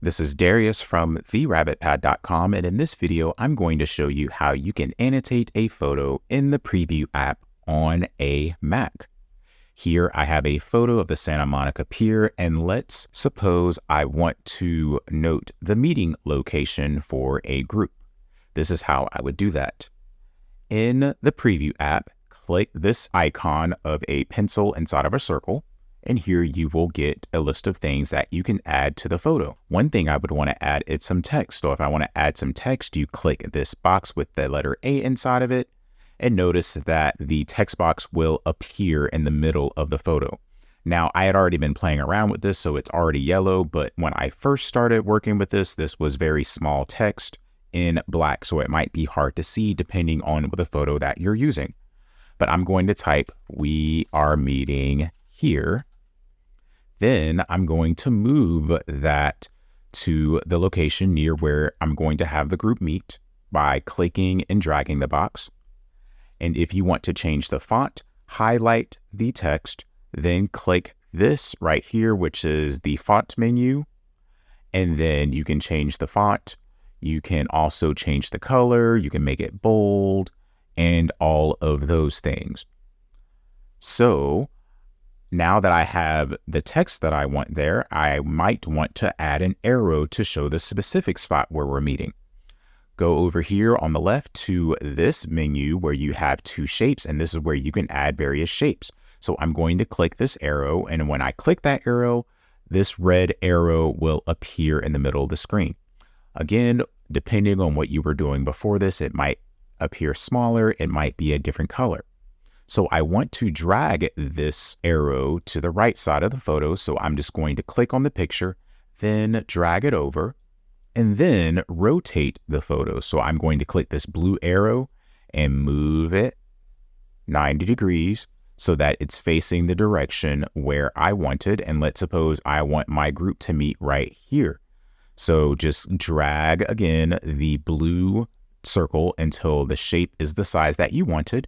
This is Darius from therabbitpad.com, and in this video, I'm going to show you how you can annotate a photo in the Preview app on a Mac. Here I have a photo of the Santa Monica Pier, and let's suppose I want to note the meeting location for a group. This is how I would do that. In the Preview app, click this icon of a pencil inside of a circle, and here you will get a list of things that you can add to the photo. One thing I would want to add is some text. So if I want to add some text, you click this box with the letter A inside of it, and notice that the text box will appear in the middle of the photo. Now, I had already been playing around with this, so it's already yellow, but when I first started working with this was very small text in black, so it might be hard to see depending on the photo that you're using. But I'm going to type, "We are meeting here." Then I'm going to move that to the location near where I'm going to have the group meet by clicking and dragging the box. And if you want to change the font, highlight the text, then click this right here, which is the font menu. And then you can change the font. You can also change the color. You can make it bold and all of those things. So now that I have the text that I want there, I might want to add an arrow to show the specific spot where we're meeting. Go over here on the left to this menu where you have two shapes, and this is where you can add various shapes. So I'm going to click this arrow, and when I click that arrow, this red arrow will appear in the middle of the screen. Again, depending on what you were doing before this, it might appear smaller, it might be a different color. So I want to drag this arrow to the right side of the photo. So I'm just going to click on the picture, then drag it over, and then rotate the photo. So I'm going to click this blue arrow and move it 90 degrees so that it's facing the direction where I wanted. And let's suppose I want my group to meet right here. So just drag again the blue circle until the shape is the size that you wanted.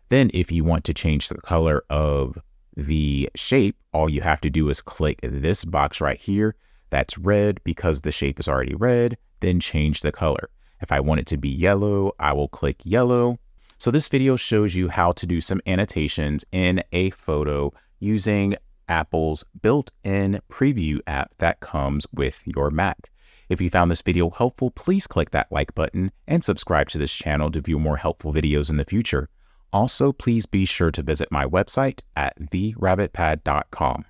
Then if you want to change the color of the shape, all you have to do is click this box right here. That's red because the shape is already red, then change the color. If I want it to be yellow, I will click yellow. So this video shows you how to do some annotations in a photo using Apple's built-in Preview app that comes with your Mac. If you found this video helpful, please click that like button and subscribe to this channel to view more helpful videos in the future. Also, please be sure to visit my website at therabbitpad.com.